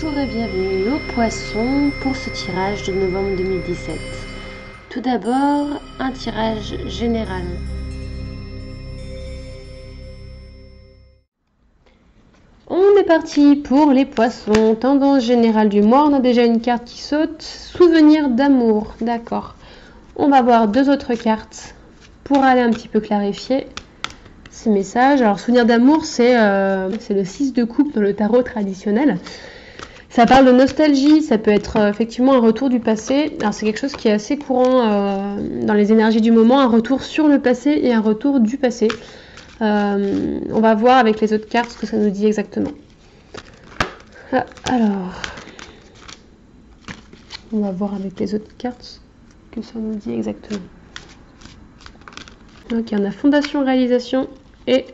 Bonjour et bienvenue aux Poissons pour ce tirage de novembre 2017. Tout d'abord, un tirage général. On est parti pour les Poissons. Tendance générale du mois, on a déjà une carte qui saute. Souvenir d'amour, d'accord. On va voir deux autres cartes pour aller un petit peu clarifier ces messages. Alors, souvenir d'amour, c'est le 6 de coupe dans le tarot traditionnel. Ça parle de nostalgie, ça peut être effectivement un retour du passé. Alors c'est quelque chose qui est assez courant dans les énergies du moment, un retour sur le passé et un retour du passé. On va voir avec les autres cartes ce que ça nous dit exactement. Alors, on va voir avec les autres cartes ce que ça nous dit exactement. Donc on a fondation, réalisation et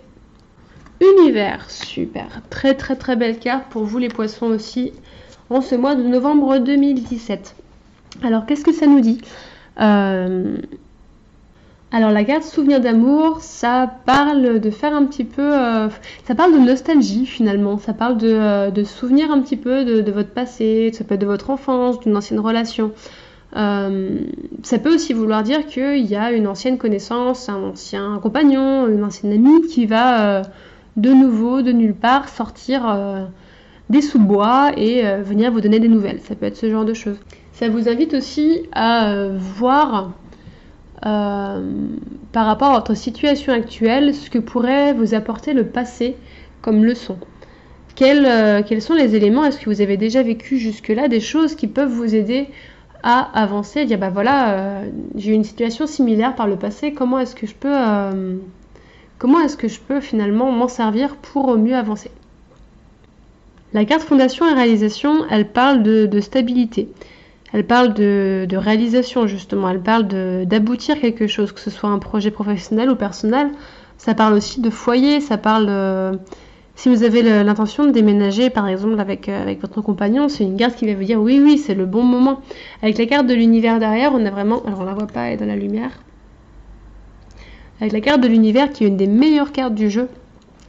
univers. Super, très belle carte pour vous les Poissons aussi en ce mois de novembre 2017. Alors qu'est-ce que ça nous dit? Alors la carte souvenir d'amour, ça parle de faire un petit peu, ça parle de nostalgie finalement, ça parle de souvenir un petit peu de votre passé, ça peut être de votre enfance, d'une ancienne relation. Ça peut aussi vouloir dire qu'il y a une ancienne connaissance, un ancien compagnon, une ancienne amie qui va de nouveau, de nulle part, sortir des sous-bois et venir vous donner des nouvelles. Ça peut être ce genre de choses. Ça vous invite aussi à voir par rapport à votre situation actuelle ce que pourrait vous apporter le passé comme leçon. Quels sont les éléments? Est-ce que vous avez déjà vécu jusque-là des choses qui peuvent vous aider à avancer, dire bah voilà, j'ai eu une situation similaire par le passé, comment est-ce que je peux finalement m'en servir pour mieux avancer? La carte fondation et réalisation, elle parle de stabilité, elle parle de réalisation justement, elle parle d'aboutir quelque chose, que ce soit un projet professionnel ou personnel. Ça parle aussi de foyer, ça parle si vous avez l'intention de déménager par exemple avec votre compagnon, c'est une carte qui va vous dire oui c'est le bon moment. Avec la carte de l'univers derrière, on a vraiment, alors on la voit pas, elle est dans la lumière. Avec la carte de l'univers qui est une des meilleures cartes du jeu,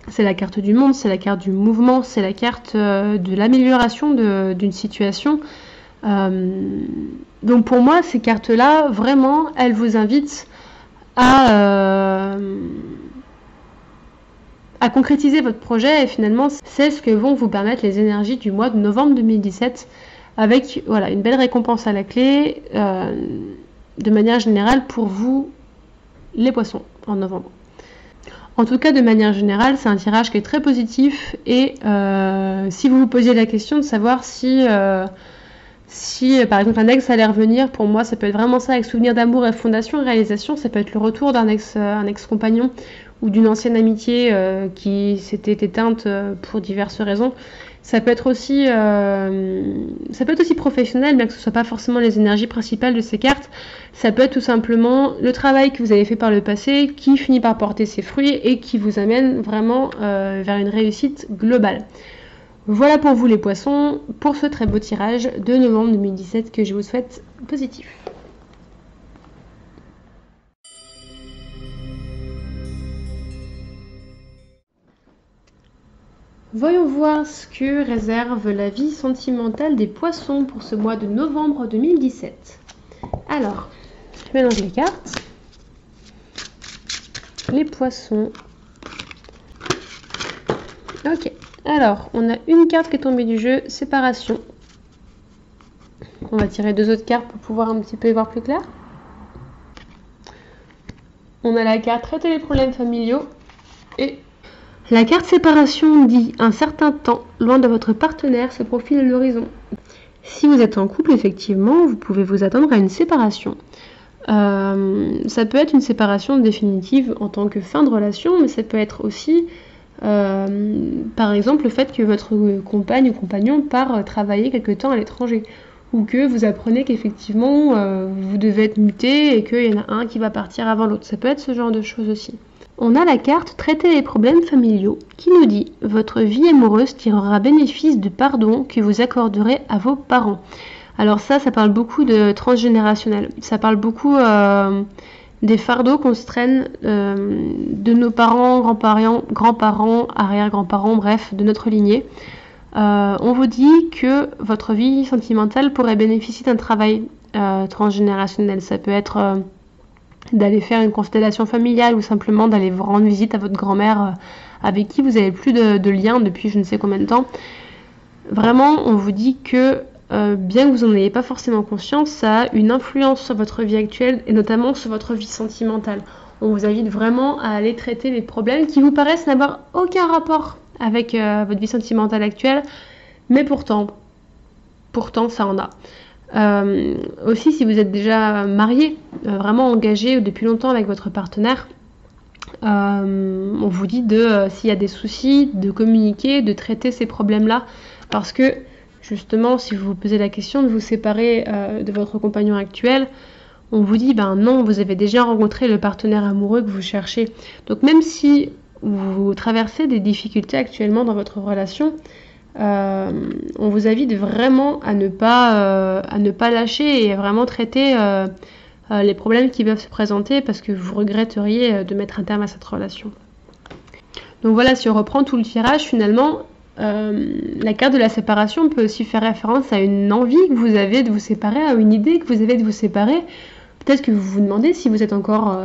c'est la carte du monde, c'est la carte du mouvement, c'est la carte de l'amélioration d'une situation. Donc pour moi, ces cartes-là, vraiment, elles vous invitent à concrétiser votre projet et finalement, c'est ce que vont vous permettre les énergies du mois de novembre 2017 avec voilà, une belle récompense à la clé de manière générale pour vous, les Poissons, en novembre. En tout cas, de manière générale, c'est un tirage qui est très positif et si vous vous posiez la question de savoir si par exemple un ex allait revenir, pour moi ça peut être vraiment ça avec souvenir d'amour et fondation et réalisation, ça peut être le retour d'un ex-compagnon ou d'une ancienne amitié qui s'était éteinte pour diverses raisons. Ça peut être aussi professionnel, bien que ce ne soit pas forcément les énergies principales de ces cartes. Ça peut être tout simplement le travail que vous avez fait par le passé qui finit par porter ses fruits et qui vous amène vraiment vers une réussite globale. Voilà pour vous les Poissons, pour ce très beau tirage de novembre 2017 que je vous souhaite positif. Voyons voir ce que réserve la vie sentimentale des Poissons pour ce mois de novembre 2017. Alors, je mélange les cartes. Les Poissons. Ok, alors, on a une carte qui est tombée du jeu, séparation. On va tirer deux autres cartes pour pouvoir un petit peu y voir plus clair. On a la carte traiter les problèmes familiaux et la carte séparation dit un certain temps loin de votre partenaire se profile à l'horizon. Si vous êtes en couple, effectivement, vous pouvez vous attendre à une séparation. Ça peut être une séparation définitive en tant que fin de relation, mais ça peut être aussi, par exemple, le fait que votre compagne ou compagnon part travailler quelque temps à l'étranger. Ou que vous apprenez qu'effectivement, vous devez être muté et qu'il y en a un qui va partir avant l'autre. Ça peut être ce genre de choses aussi. On a la carte traiter les problèmes familiaux qui nous dit « Votre vie amoureuse tirera bénéfice du pardon que vous accorderez à vos parents ». Alors ça parle beaucoup de transgénérationnel. Ça parle beaucoup des fardeaux qu'on se traîne de nos parents, grands-parents, arrière-grands-parents, bref, de notre lignée. On vous dit que votre vie sentimentale pourrait bénéficier d'un travail transgénérationnel. Ça peut être d'aller faire une constellation familiale ou simplement d'aller vous rendre visite à votre grand-mère avec qui vous n'avez plus de lien depuis je ne sais combien de temps. Vraiment, on vous dit que bien que vous n'en ayez pas forcément conscience, ça a une influence sur votre vie actuelle et notamment sur votre vie sentimentale. On vous invite vraiment à aller traiter les problèmes qui vous paraissent n'avoir aucun rapport avec votre vie sentimentale actuelle, mais pourtant ça en a. Aussi, si vous êtes déjà marié, vraiment engagé depuis longtemps avec votre partenaire, on vous dit s'il y a des soucis, de communiquer, de traiter ces problèmes-là, parce que justement, si vous vous posez la question de vous séparer de votre compagnon actuel, on vous dit, non, vous avez déjà rencontré le partenaire amoureux que vous cherchez. Donc même si vous traversez des difficultés actuellement dans votre relation, on vous invite vraiment à ne pas lâcher et à vraiment traiter les problèmes qui peuvent se présenter parce que vous regretteriez de mettre un terme à cette relation. Donc voilà, si on reprend tout le tirage, finalement, la carte de la séparation peut aussi faire référence à une envie que vous avez de vous séparer, à une idée que vous avez de vous séparer. Peut-être que vous vous demandez si vous êtes encore,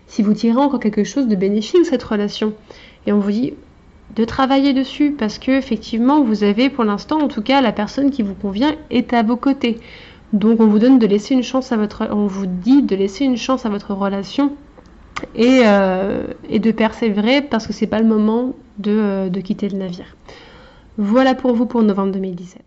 si vous tirez encore quelque chose de bénéfique de cette relation. Et on vous dit de travailler dessus parce que effectivement vous avez pour l'instant en tout cas la personne qui vous convient est à vos côtés. Donc on vous donne de laisser une chance on vous dit de laisser une chance à votre relation et de persévérer parce que c'est pas le moment de quitter le navire. Voilà pour vous pour novembre 2017.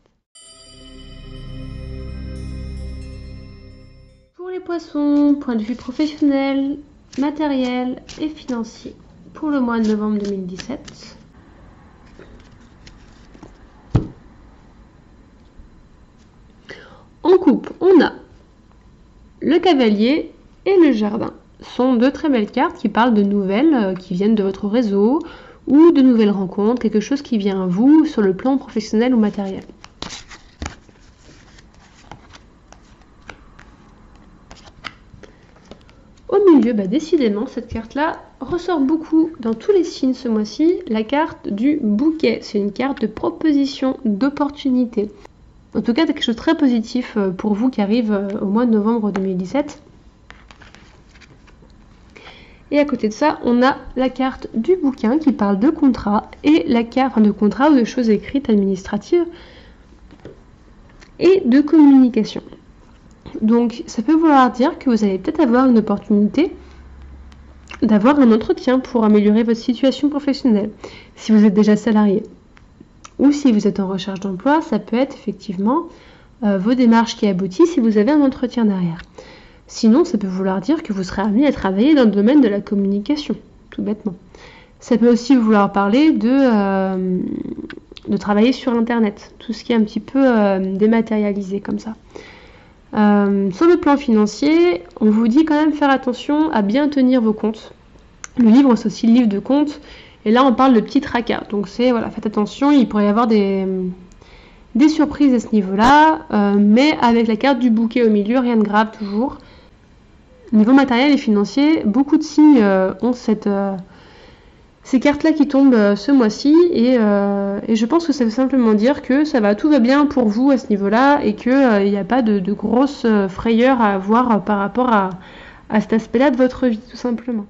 Pour les poissons, point de vue professionnel, matériel et financier pour le mois de novembre 2017. En couple, on a le cavalier et le jardin. Ce sont deux très belles cartes qui parlent de nouvelles qui viennent de votre réseau ou de nouvelles rencontres, quelque chose qui vient à vous sur le plan professionnel ou matériel. Au milieu, décidément, cette carte-là ressort beaucoup dans tous les signes ce mois-ci, la carte du bouquet. C'est une carte de proposition, d'opportunité. En tout cas, c'est quelque chose de très positif pour vous qui arrive au mois de novembre 2017. Et à côté de ça, on a la carte du bouquin qui parle de contrat et la carte de contrat ou de choses écrites administratives et de communication. Donc, ça peut vouloir dire que vous allez peut-être avoir une opportunité d'avoir un entretien pour améliorer votre situation professionnelle, si vous êtes déjà salarié. Ou si vous êtes en recherche d'emploi, ça peut être effectivement vos démarches qui aboutissent si vous avez un entretien derrière. Sinon, ça peut vouloir dire que vous serez amené à travailler dans le domaine de la communication, tout bêtement. Ça peut aussi vouloir parler de travailler sur Internet, tout ce qui est un petit peu dématérialisé comme ça. Sur le plan financier, on vous dit quand même faire attention à bien tenir vos comptes. Le livre, c'est aussi le livre de comptes. Et là, on parle de petits tracas. Donc, faites attention, il pourrait y avoir des surprises à ce niveau-là. Mais avec la carte du bouquet au milieu, rien de grave toujours. Niveau matériel et financier, beaucoup de signes ont ces cartes-là qui tombent ce mois-ci. Et je pense que ça veut simplement dire que tout va bien pour vous à ce niveau-là et qu'il n'y a pas de grosses frayeurs à avoir par rapport à cet aspect-là de votre vie, tout simplement.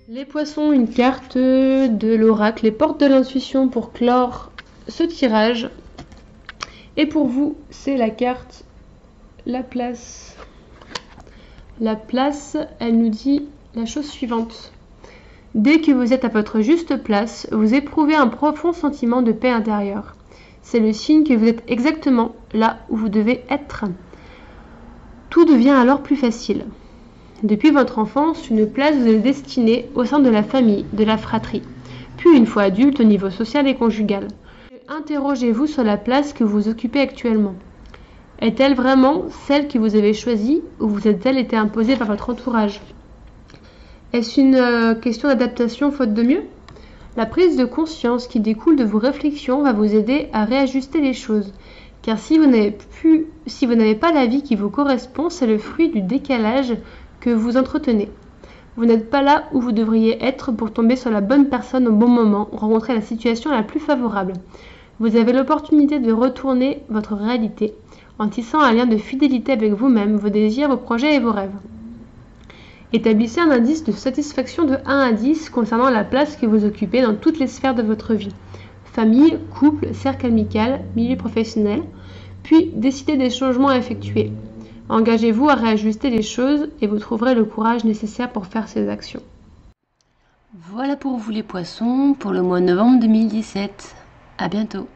Les poissons, une carte de l'oracle, les portes de l'intuition pour clore ce tirage. Et pour vous, c'est la carte la place. La place, elle nous dit la chose suivante. Dès que vous êtes à votre juste place, vous éprouvez un profond sentiment de paix intérieure. C'est le signe que vous êtes exactement là où vous devez être. Tout devient alors plus facile. Depuis votre enfance, une place vous est destinée au sein de la famille, de la fratrie, puis une fois adulte au niveau social et conjugal. Interrogez-vous sur la place que vous occupez actuellement. Est-elle vraiment celle que vous avez choisie ou vous a-t-elle été imposée par votre entourage? Est-ce une question d'adaptation faute de mieux? La prise de conscience qui découle de vos réflexions va vous aider à réajuster les choses. Car si vous n'avez pas la vie qui vous correspond, c'est le fruit du décalage que vous entretenez. Vous n'êtes pas là où vous devriez être pour tomber sur la bonne personne au bon moment, rencontrer la situation la plus favorable. Vous avez l'opportunité de retourner votre réalité en tissant un lien de fidélité avec vous-même, vos désirs, vos projets et vos rêves. Établissez un indice de satisfaction de 1 à 10 concernant la place que vous occupez dans toutes les sphères de votre vie. Famille, couple, cercle amical, milieu professionnel, puis décidez des changements à effectuer. Engagez-vous à réajuster les choses et vous trouverez le courage nécessaire pour faire ces actions. Voilà pour vous les poissons pour le mois de novembre 2017. À bientôt.